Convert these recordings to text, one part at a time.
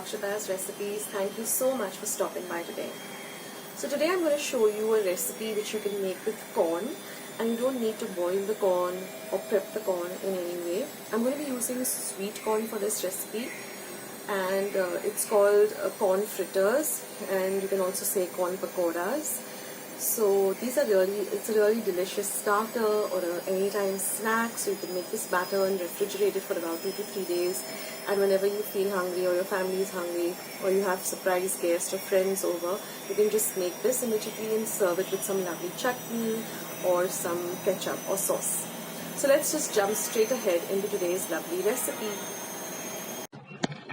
Pakoras Recipes. Thank you so much for stopping by today. So today I'm going to show you a recipe which you can make with corn, and you don't need to boil the corn or prep the corn in any way. I'm going to be using sweet corn for this recipe, and it's called corn fritters, and you can also say corn pakodas. So it's a really delicious starter or anytime snack. So you can make this batter and refrigerate it for about 2 to 3 days. And whenever you feel hungry or your family is hungry or you have surprise guests or friends over, you can just make this immediately and serve it with some lovely chutney or some ketchup or sauce. So let's just jump straight ahead into today's lovely recipe.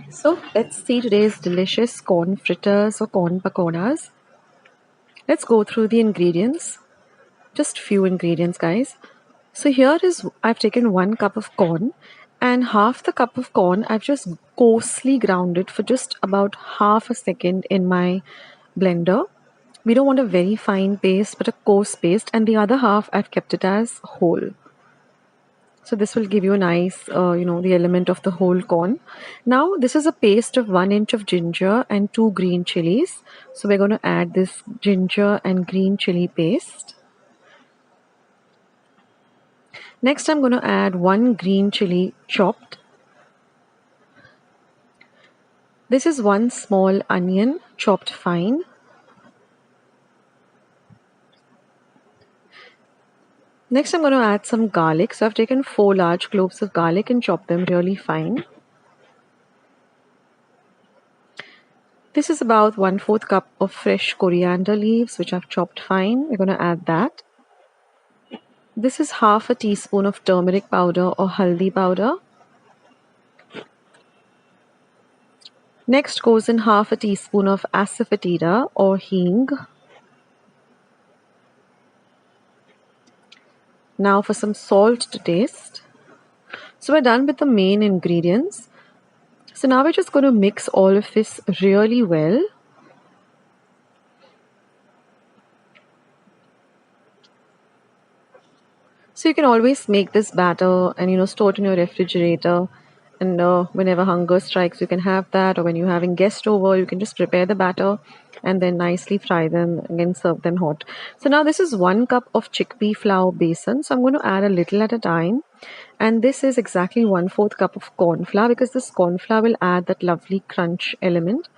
So let's see today's delicious corn fritters or corn pakodas. Let's go through the ingredients. Just few ingredients, guys. So here is, I've taken 1 cup of corn, and half the cup of corn I've just coarsely ground it for just about half a second in my blender. We don't want a very fine paste but a coarse paste, and the other half I've kept it as whole. So this will give you a nice, the element of the whole corn. Now this is a paste of 1 inch of ginger and 2 green chilies. So we're going to add this ginger and green chili paste. Next I'm going to add 1 green chili chopped. This is 1 small onion chopped fine. Next I'm going to add some garlic. So I've taken 4 large cloves of garlic and chopped them really fine. This is about 1/4 cup of fresh coriander leaves which I've chopped fine. We're going to add that. This is half a teaspoon of turmeric powder or haldi powder. Next goes in half a teaspoon of asafoetida or hing. Now for some salt to taste. So we're done with the main ingredients. So now we're just going to mix all of this really well. So you can always make this batter and store it in your refrigerator, and whenever hunger strikes you can have that, or when you're having guests over you can just prepare the batter and then nicely fry them and then serve them hot. So now this is 1 cup of chickpea flour besan. So I'm going to add a little at a time, and this is exactly 1/4 cup of corn flour because this corn flour will add that lovely crunch element.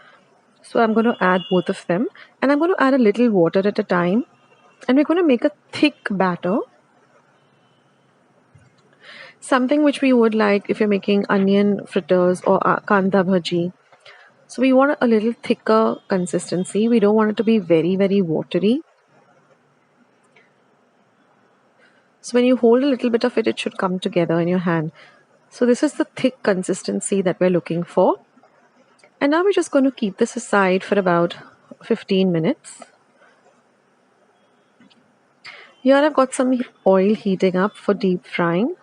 So I'm going to add both of them, and I'm going to add a little water at a time, and we're going to make a thick batter. Something which we would like if you're making onion fritters or kanda bhaji. So we want a little thicker consistency. We don't want it to be very, very watery. So when you hold a little bit of it, it should come together in your hand. So this is the thick consistency that we're looking for. And now we're just going to keep this aside for about 15 minutes. Here I've got some oil heating up for deep frying.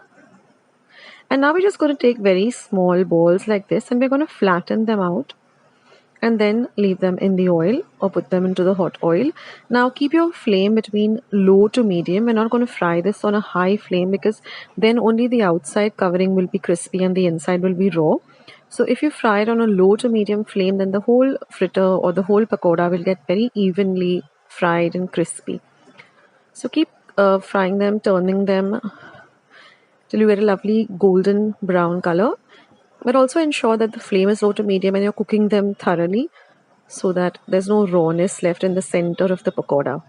And now we're just going to take very small balls like this, and we're going to flatten them out and then leave them in the oil or put them into the hot oil. Now keep your flame between low to medium. We're not going to fry this on a high flame because then only the outside covering will be crispy and the inside will be raw. So if you fry it on a low to medium flame, then the whole fritter or the whole pakoda will get very evenly fried and crispy. So keep frying them, turning them till you get a lovely golden brown color. But also ensure that the flame is low to medium and you're cooking them thoroughly so that there's no rawness left in the center of the pakoda.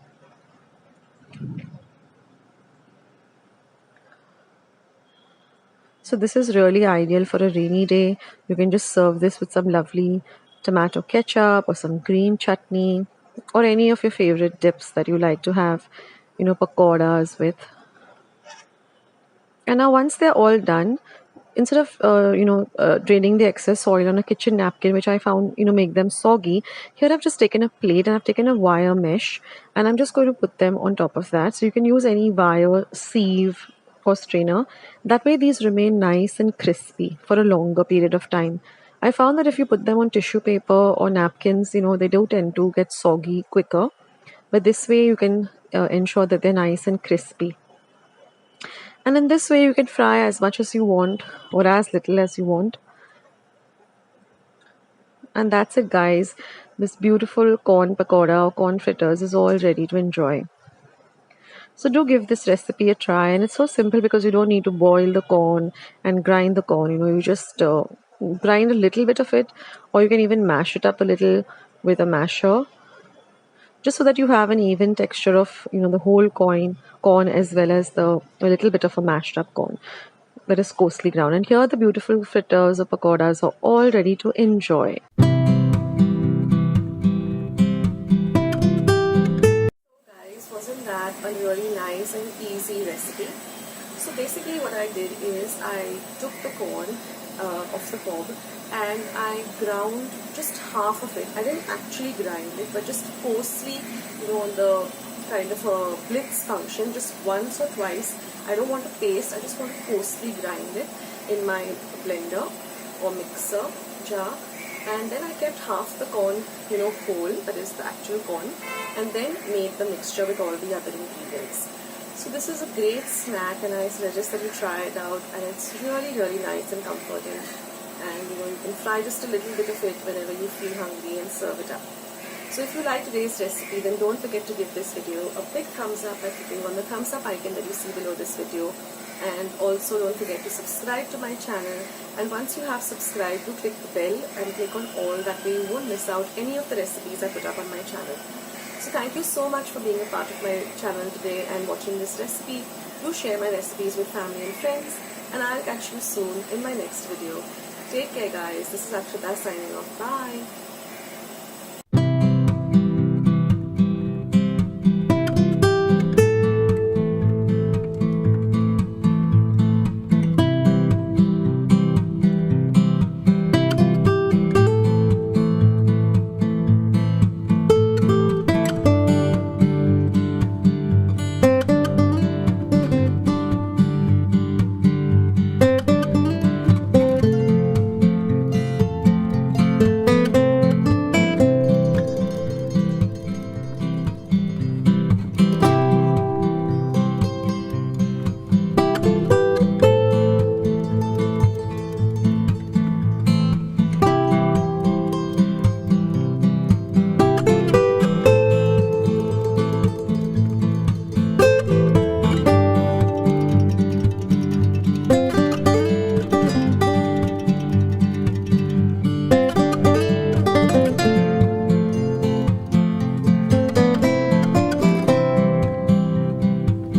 So this is really ideal for a rainy day. You can just serve this with some lovely tomato ketchup or some green chutney or any of your favorite dips that you like to have, pakodas with. And now once they're all done, instead of draining the excess oil on a kitchen napkin, which I found make them soggy, here I've just taken a plate and I've taken a wire mesh, and I'm just going to put them on top of that. So you can use any wire sieve or strainer. That way these remain nice and crispy for a longer period of time. I found that if you put them on tissue paper or napkins, they do tend to get soggy quicker, but this way you can ensure that they're nice and crispy. And in this way you can fry as much as you want or as little as you want. And that's it, guys. This beautiful corn pakoda or corn fritters is all ready to enjoy. So do give this recipe a try, and it's so simple because you don't need to boil the corn and grind the corn. You just grind a little bit of it, or you can even mash it up a little with a masher, just so that you have an even texture of the whole corn as well as a little bit of a mashed up corn that is coarsely ground. And here the beautiful fritters or pakodas are all ready to enjoy. Guys, wasn't that a really nice and easy recipe? So basically what I did is I took the corn off the cob and I ground just half of it. I didn't actually grind it, but just coarsely, on the kind of a blitz function, just once or twice. I don't want a paste, I just want to coarsely grind it in my blender or mixer jar. And then I kept half the corn, whole, that is the actual corn, and then made the mixture with all the other ingredients. So this is a great snack, and I suggest that you try it out, and it's really, really nice and comforting. And you can fry just a little bit of it whenever you feel hungry and serve it up. So if you like today's recipe, then don't forget to give this video a big thumbs up by clicking on the thumbs up icon that you see below this video. And also don't forget to subscribe to my channel, and once you have subscribed, do click the bell and click on all, that way you won't miss out any of the recipes I put up on my channel. So thank you so much for being a part of my channel today and watching this recipe. Do share my recipes with family and friends, and I'll catch you soon in my next video. Take care, guys. This is Akshita signing off. Bye.